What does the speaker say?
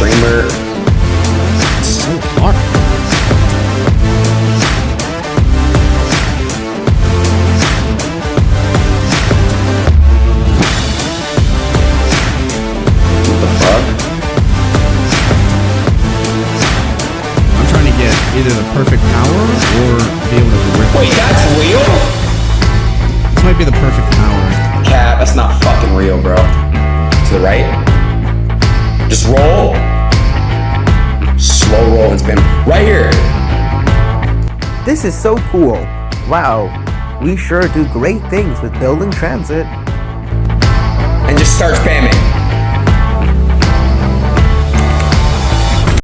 Streamer. So hard. What the fuck? I'm trying to get either the perfect power or be able to rip. Wait, that's real? This might be the perfect power. Cat, that's not fucking real, bro. To the right. Just roll. Slow roll and spin. Right here. This is so cool. Wow, we sure do great things with building transit. And just start spamming.